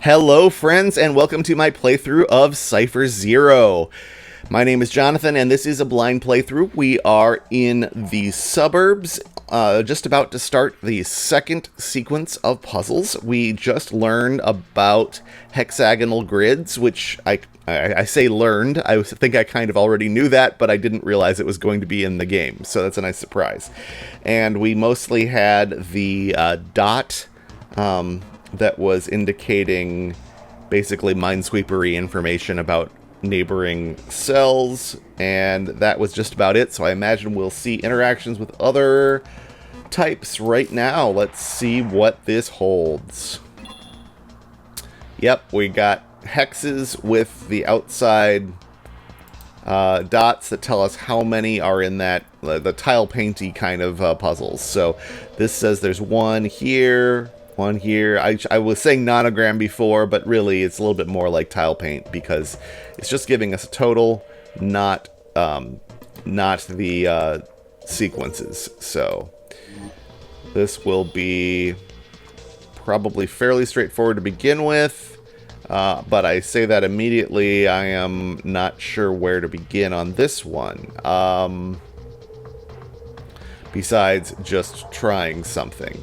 Hello, friends, and welcome to my playthrough of Cipher Zero. My name is Jonathan, and this is a blind playthrough. We are in the suburbs, just about to start the second sequence of puzzles. We just learned about hexagonal grids, which I say learned. I think I kind of already knew that, but I didn't realize it was going to be in the game, so that's a nice surprise. And we mostly had the dot that was indicating basically minesweepery information about neighboring cells, and that was just about it. So I imagine we'll see interactions with other types right now. Let's see what this holds. Yep, we got hexes with the outside dots that tell us how many are in that the tile painty kind of puzzles. So this says there's one here, one here. I was saying nonogram before, but really it's a little bit more like tile paint because it's just giving us a total, not the sequences. So this will be probably fairly straightforward to begin with, but I say that immediately. I am not sure where to begin on this one, besides just trying something.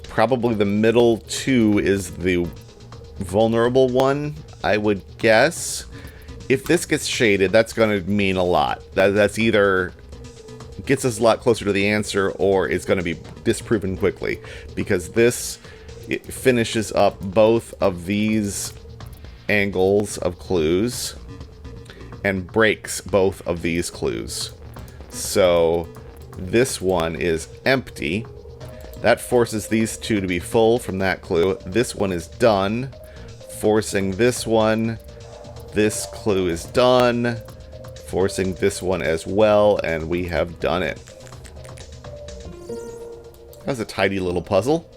Probably the middle two is the vulnerable one, I would guess. If this gets shaded, that's going to mean a lot. That's either gets us a lot closer to the answer, or it's going to be disproven quickly, because this it finishes up both of these angles of clues and breaks both of these clues. So this one is empty. That forces these two to be full from that clue. This one is done, forcing this one. This clue is done, forcing this one as well, and we have done it. That was a tidy little puzzle.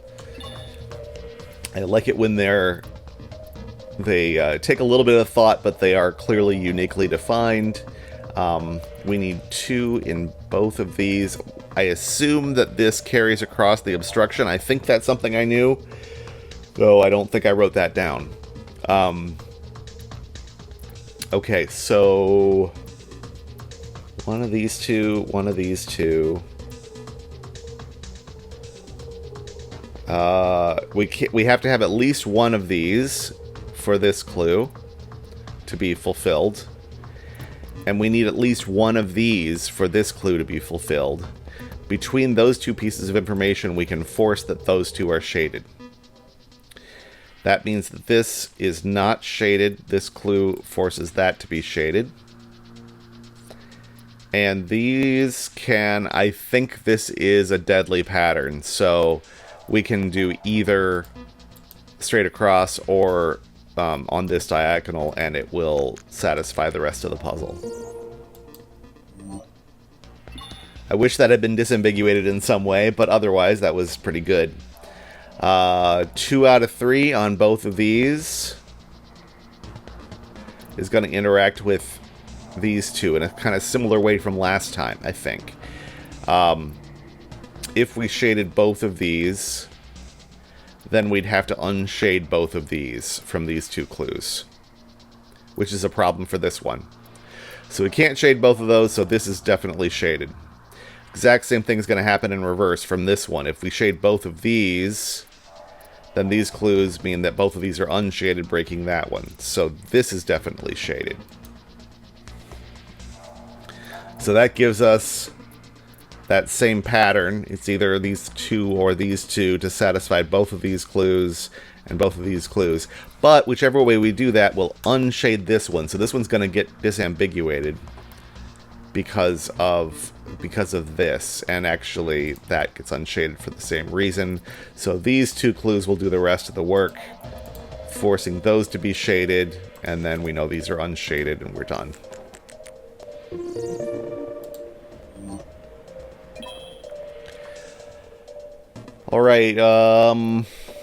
I like it when they take a little bit of thought, but they are clearly uniquely defined. We need two in both of these. I assume that this carries across the obstruction. I think that's something I knew, though I don't think I wrote that down. Okay, so one of these two, one of these two. We have to have at least one of these for this clue to be fulfilled. And we need at least one of these for this clue to be fulfilled. Between those two pieces of information, we can force that those two are shaded. That means that this is not shaded. This clue forces that to be shaded. And these can... I think this is a deadly pattern, so we can do either straight across or on this diagonal, and it will satisfy the rest of the puzzle. I wish that had been disambiguated in some way, but otherwise that was pretty good. 2 out of 3 on both of these is going to interact with these two in a kind of similar way from last time, I think. If we shaded both of these, then we'd have to unshade both of these from these two clues, which is a problem for this one. So we can't shade both of those, so this is definitely shaded. Exact same thing is going to happen in reverse from this one. If we shade both of these, then these clues mean that both of these are unshaded, breaking that one. So this is definitely shaded. So that gives us that same pattern. It's either these two or these two to satisfy both of these clues and both of these clues. But whichever way we do that, we'll unshade this one. So this one's going to get disambiguated because of this, and actually that gets unshaded for the same reason. So these two clues will do the rest of the work, forcing those to be shaded, and then we know these are unshaded and we're done. Alright,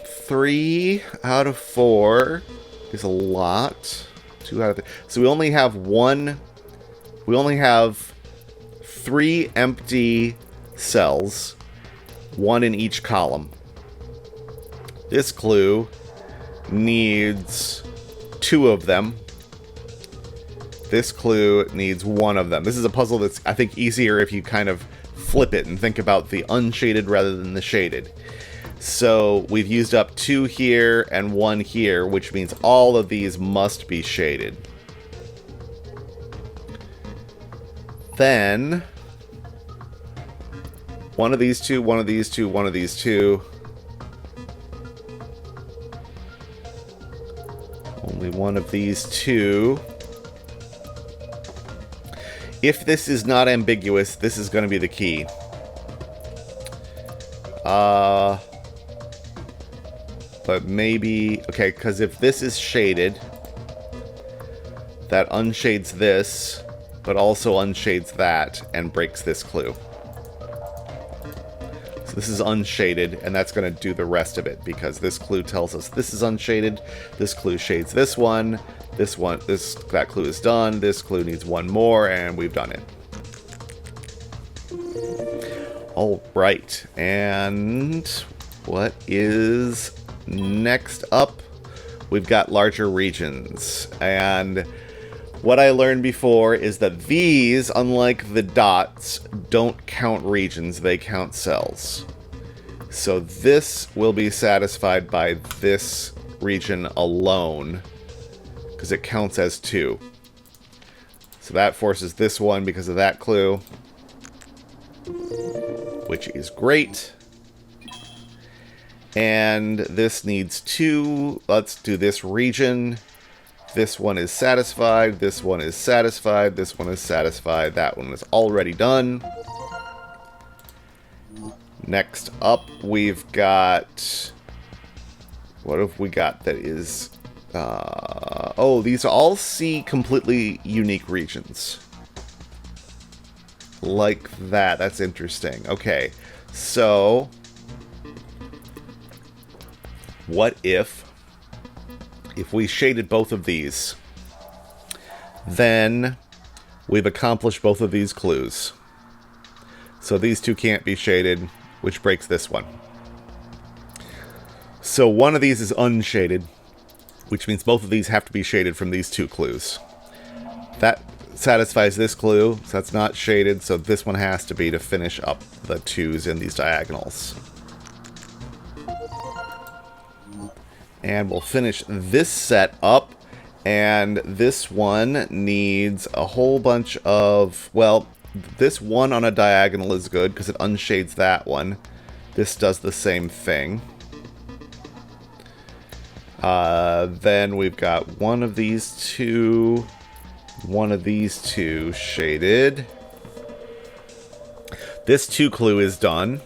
3 out of 4 is a lot. 2 out of 3. So we only have 3 empty cells, 1 in each column. This clue needs 2 of them. This clue needs 1 of them. This is a puzzle that's, I think, easier if you kind of flip it and think about the unshaded rather than the shaded. So we've used up 2 here and 1 here, which means all of these must be shaded. Then one of these 2, one of these 2, one of these 2. Only one of these 2. If this is not ambiguous, this is going to be the key. But maybe... Okay, because if this is shaded, that unshades this, but also unshades that, and breaks this clue. So this is unshaded, and that's going to do the rest of it, because this clue tells us this is unshaded, this clue shades this one, that clue is done, this clue needs 1 more, and we've done it. Alright, and what is next up? We've got larger regions, and what I learned before is that these, unlike the dots, don't count regions, they count cells. So this will be satisfied by this region alone, because it counts as 2. So that forces this one because of that clue, which is great. And this needs 2. Let's do this region. This one is satisfied, this one is satisfied, this one is satisfied, that one is already done. Next up, we've got... What have we got that is... oh, these all see completely unique regions. Like that, that's interesting. Okay, so... What if we shaded both of these, then we've accomplished both of these clues. So these 2 can't be shaded, which breaks this one. So one of these is unshaded, which means both of these have to be shaded from these 2 clues. That satisfies this clue, so that's not shaded, so this one has to be to finish up the 2s in these diagonals. And we'll finish this set up, and this one needs a whole bunch of... Well, this one on a diagonal is good because it unshades that one. This does the same thing. Then we've got one of these 2, one of these 2 shaded. This 2 clue is done,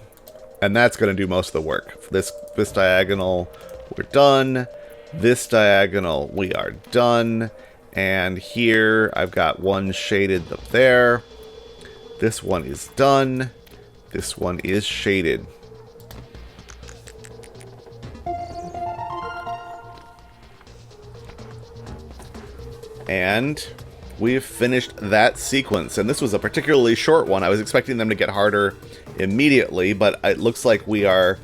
and that's going to do most of the work. For this diagonal... We're done. This diagonal, we are done. And here, I've got one shaded up there. This one is done. This one is shaded. And we've finished that sequence. And this was a particularly short one. I was expecting them to get harder immediately, but it looks like we are...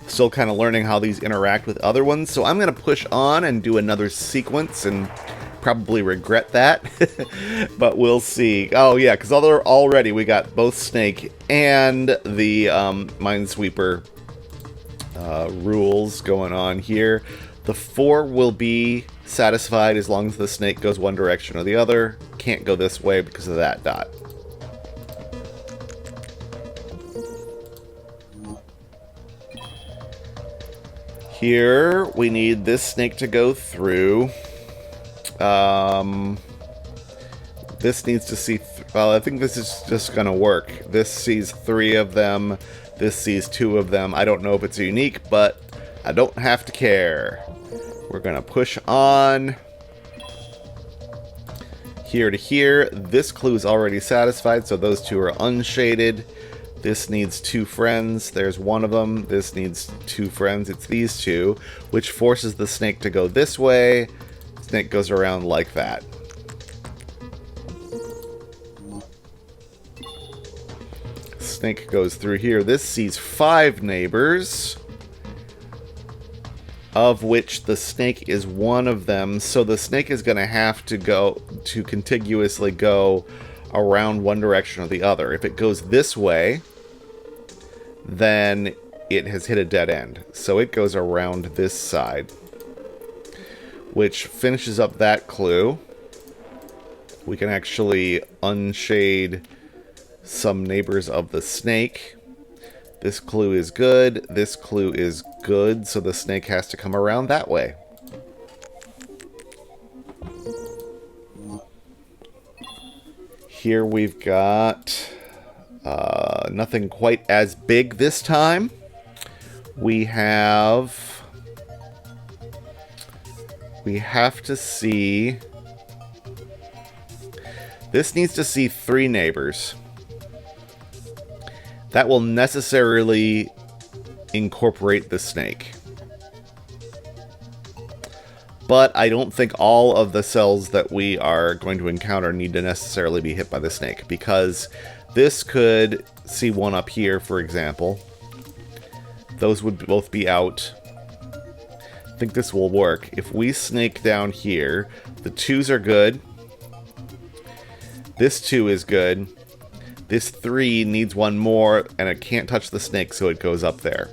still kind of learning how these interact with other ones. So I'm going to push on and do another sequence and probably regret that. But we'll see. Oh, yeah, because already we got both Snake and the Minesweeper rules going on here. The 4 will be satisfied as long as the Snake goes one direction or the other. Can't go this way because of that dot. Here, we need this snake to go through. This needs to see... well, I think this is just going to work. This sees 3 of them. This sees 2 of them. I don't know if it's unique, but I don't have to care. We're going to push on. Here to here. This clue is already satisfied, so those 2 are unshaded. This needs 2 friends. There's one of them. This needs 2 friends. It's these 2, which forces the snake to go this way. Snake goes around like that. Snake goes through here. This sees 5 neighbors. of which the snake is one of them. So the snake is going to have to go to contiguously go around one direction or the other. If it goes this way, then it has hit a dead end. So it goes around this side, which finishes up that clue. We can actually unshade some neighbors of the snake. This clue is good. This clue is good, so the snake has to come around that way. Here we've got nothing quite as big this time. We have to see... This needs to see 3 neighbors. That will necessarily incorporate the snake. But I don't think all of the cells that we are going to encounter need to necessarily be hit by the snake, because this could see one up here, for example. Those would both be out. I think this will work. If we snake down here, the 2s are good. This 2 is good. This 3 needs one more, and it can't touch the snake, so it goes up there.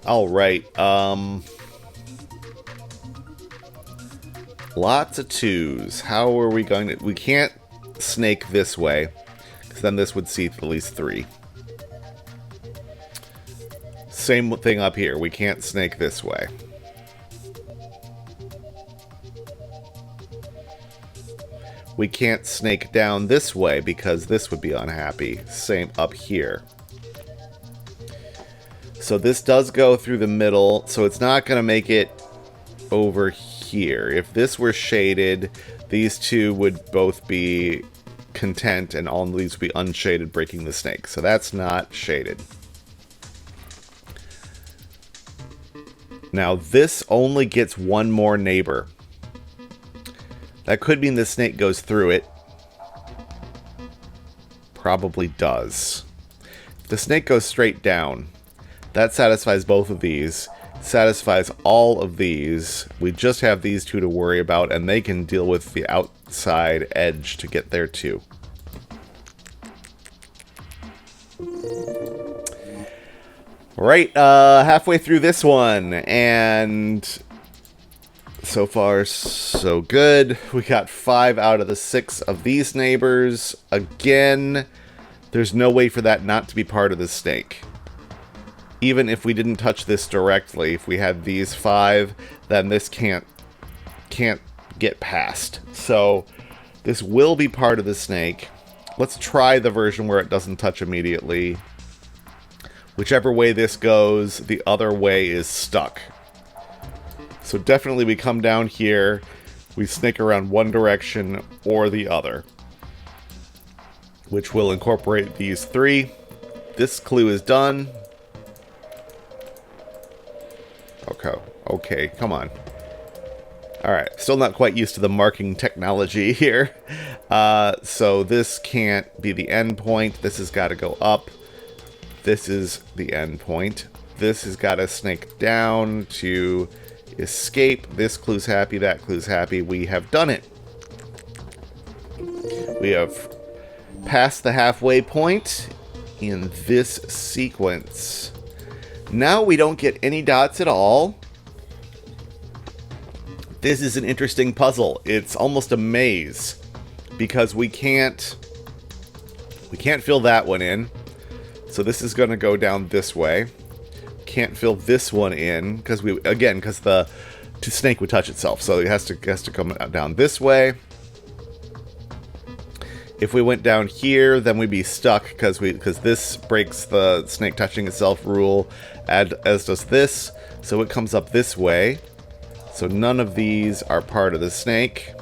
Alright, lots of 2s. How are we going to... We can't snake this way, because then this would see at least 3. Same thing up here. We can't snake this way. We can't snake down this way because this would be unhappy. Same up here. So this does go through the middle, so it's not going to make it over here. If this were shaded, these 2 would both be content, and all of these would be unshaded, breaking the snake. So that's not shaded. Now this only gets one more neighbor. That could mean the snake goes through it. Probably does. If the snake goes straight down, that satisfies both of these. Satisfies all of these. We just have these 2 to worry about, and they can deal with the outside edge to get there too. Right, halfway through this one, and so far so good. We got 5 out of the 6 of these neighbors. Again, there's no way for that not to be part of the snake. Even if we didn't touch this directly, if we had these 5, then this can't get past. So this will be part of the snake. Let's try the version where it doesn't touch immediately. Whichever way this goes, the other way is stuck. So definitely we come down here, we snake around one direction or the other, which will incorporate these 3. This clue is done. Okay, come on. Alright, still not quite used to the marking technology here. So this can't be the end point. This has got to go up. This is the end point. This has got to snake down to escape. This clue's happy, that clue's happy. We have done it. We have passed the halfway point in this sequence. Now we don't get any dots at all. This is an interesting puzzle. It's almost a maze because we can't fill that one in. So this is going to go down this way. Can't fill this one in because the snake would touch itself. So it has to come down this way. If we went down here, then we'd be stuck because this breaks the snake touching itself rule, as does this. So it comes up this way. So none of these are part of the snake.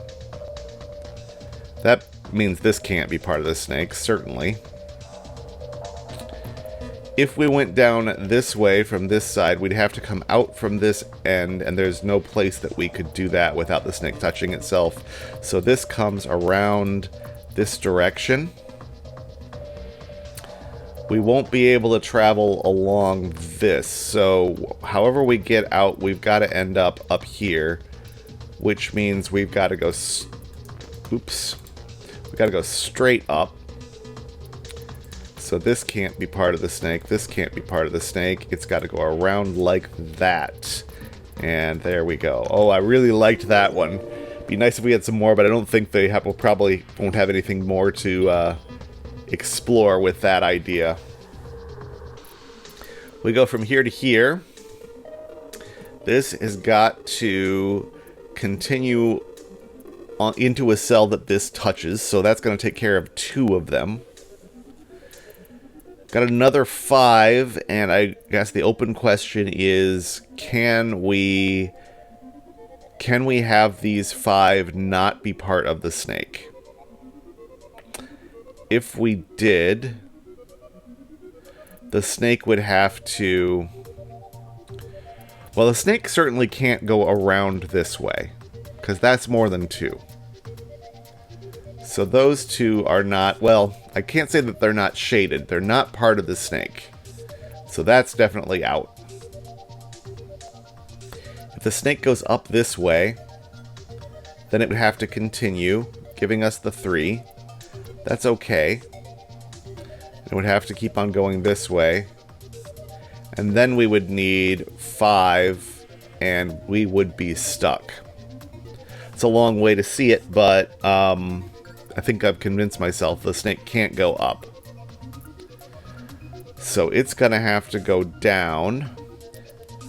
That means this can't be part of the snake, certainly. If we went down this way from this side, we'd have to come out from this end, and there's no place that we could do that without the snake touching itself. So this comes around this direction. we won't be able to travel along this. So however we get out, we've got to end up here, which means we've got to go... Oops. We've got to go straight up. So this can't be part of the snake. This can't be part of the snake. It's got to go around like that. And there we go. Oh, I really liked that one. Be nice if we had some more, but I don't think they have, probably won't have anything more to explore with that idea. We go from here to here. This has got to continue on into a cell that this touches, so that's going to take care of 2 of them. Got another 5, and I guess the open question is, can we have these 5 not be part of the snake? If we did, the snake would have to... Well, the snake certainly can't go around this way, because that's more than 2. So those 2 are not... Well, I can't say that they're not shaded. They're not part of the snake. So that's definitely out. If the snake goes up this way, then it would have to continue, giving us the 3. That's okay. It would have to keep on going this way. And then we would need 5, and we would be stuck. It's a long way to see it, but I think I've convinced myself the snake can't go up. So it's going to have to go down,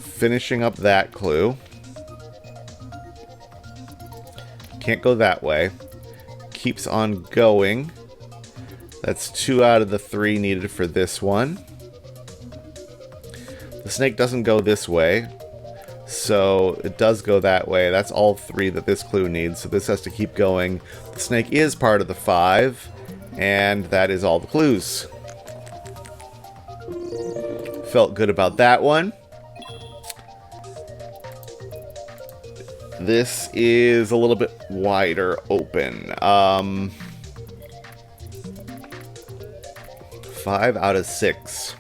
finishing up that clue. Can't go that way. Keeps on going. That's 2 out of the 3 needed for this one. The snake doesn't go this way, so it does go that way. That's all 3 that this clue needs, so this has to keep going. The snake is part of the 5, and that is all the clues. Felt good about that one. This is a little bit wider open. 5 out of 6.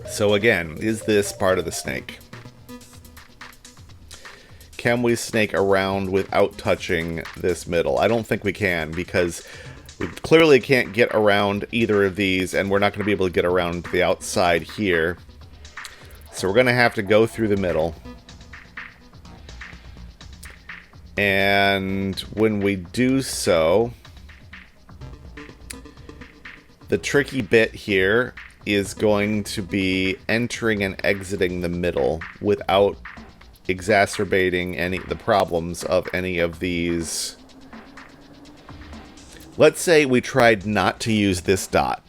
So again, is this part of the snake? Can we snake around without touching this middle? I don't think we can, because we clearly can't get around either of these, and we're not going to be able to get around the outside here. So we're going to have to go through the middle. And when we do so, the tricky bit here is going to be entering and exiting the middle without exacerbating the problems of any of these. Let's say we tried not to use this dot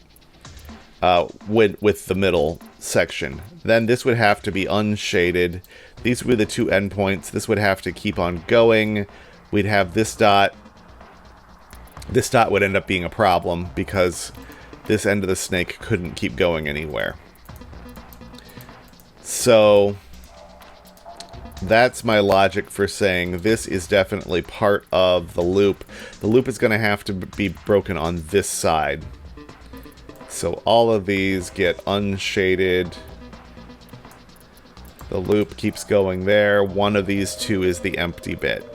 with the middle section. Then this would have to be unshaded. These would be the 2 endpoints. This would have to keep on going. We'd have this dot. This dot would end up being a problem because this end of the snake couldn't keep going anywhere. So that's my logic for saying this is definitely part of the loop. The loop is going to have to be broken on this side. So all of these get unshaded. The loop keeps going there. One of these 2 is the empty bit.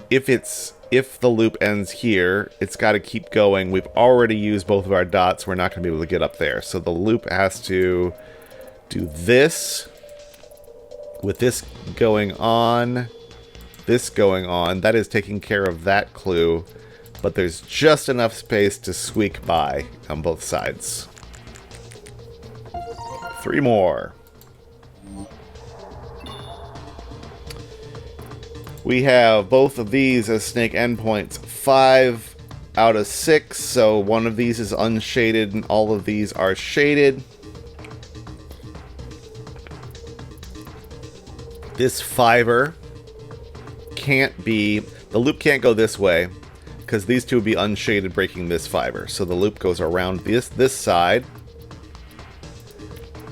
If the loop ends here, it's got to keep going. We've already used both of our dots. We're not going to be able to get up there. So the loop has to do this. With this going on, this going on, that is taking care of that clue. But there's just enough space to squeak by on both sides. 3 more. We have both of these as snake endpoints. 5 out of 6, so one of these is unshaded and all of these are shaded. This fiber can't be... The loop can't go this way, because these 2 would be unshaded, breaking this fiber. So the loop goes around this side,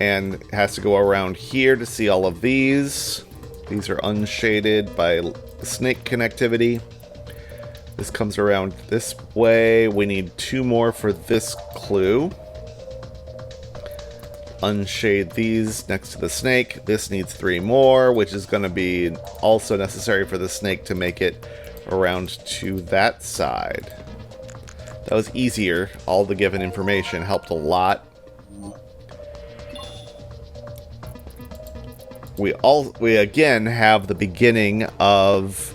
and has to go around here to see all of these. These are unshaded by snake connectivity. This comes around this way. We need 2 more for this clue. Unshade these next to the snake. This needs 3 more, which is going to be also necessary for the snake to make it around to that side. That was easier. All the given information helped a lot. We again have the beginning of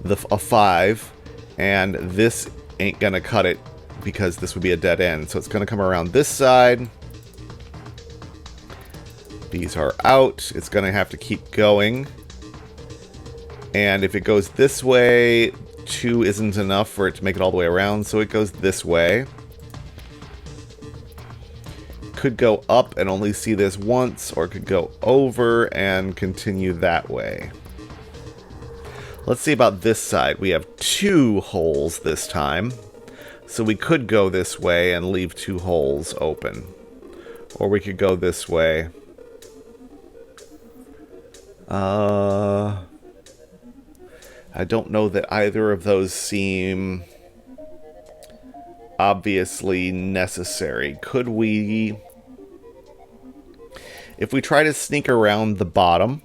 a 5, and this ain't gonna cut it because this would be a dead end. So it's gonna come around this side. These are out. It's gonna have to keep going. And if it goes this way, 2 isn't enough for it to make it all the way around, so it goes this way. Could go up and only see this once, or could go over and continue that way. Let's see about this side. We have 2 holes this time, so we could go this way and leave 2 holes open. Or we could go this way. I don't know that either of those seem obviously necessary. Could we... If we try to sneak around the bottom...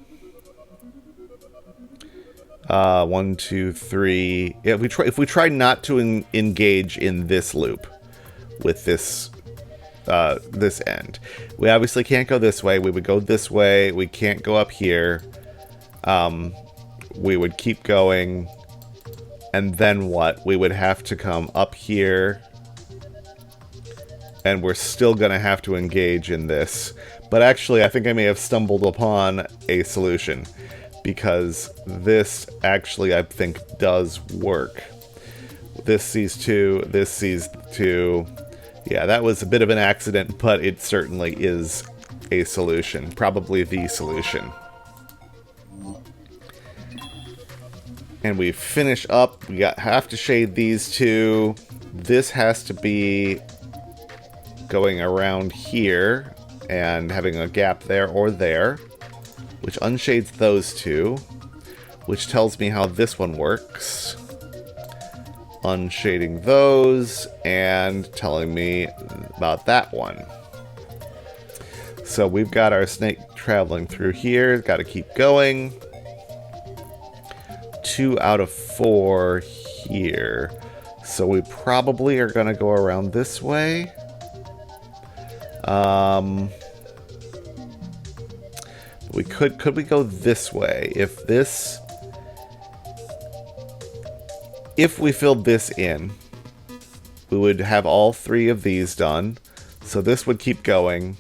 1, 2, 3... Yeah, if we try not to engage in this loop with this this end. We obviously can't go this way. We would go this way. We can't go up here. We would keep going. And then what? We would have to come up here. And we're still going to have to engage in this. But actually, I think I may have stumbled upon a solution. Because this actually, I think, does work. This sees 2. This sees 2. Yeah, that was a bit of an accident, but it certainly is a solution. Probably the solution. And we finish up. We have to shade these 2. This has to be going around here and having a gap there or there, which unshades those 2, which tells me how this one works. Unshading those and telling me about that one. So we've got our snake traveling through here. Got to keep going. 2 out of 4 here. So we probably are going to go around this way. We could we go this way? If we filled this in, we would have all 3 of these done. So this would keep going.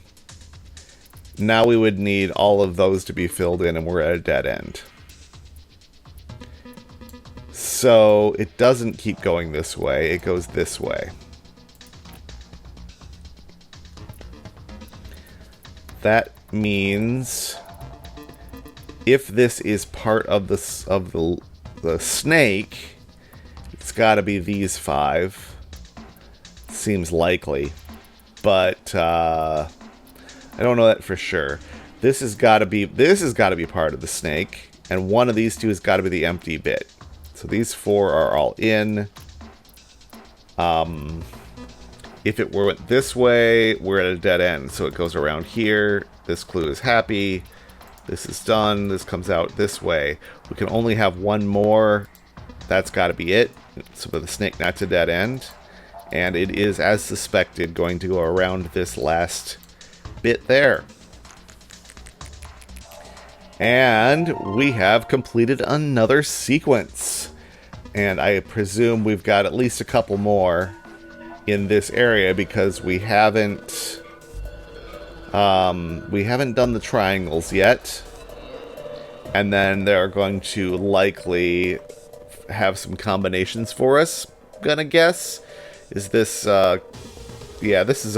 Now we would need all of those to be filled in, and we're at a dead end. So it doesn't keep going this way, it goes this way. That means if this is part of the snake, it's got to be these 5. Seems likely, but I don't know that for sure. This has got to be part of the snake, and one of these 2 has got to be the empty bit. So these 4 are all in. If it went this way, we're at a dead end. So it goes around here. This clue is happy. This is done. This comes out this way. We can only have 1 more. That's got to be it. So for the snake, not to dead end. And it is, as suspected, going to go around this last bit there. And we have completed another sequence. And I presume we've got at least a couple more in this area because we haven't done the triangles yet. And then they're going to likely have some combinations for us, gonna guess. Is this yeah, this is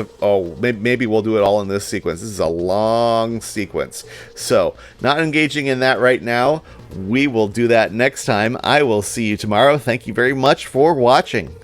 maybe we'll do it all in this sequence. This is a long sequence, so not engaging in that right now. We will do that next time. I will see you tomorrow. Thank you very much for watching.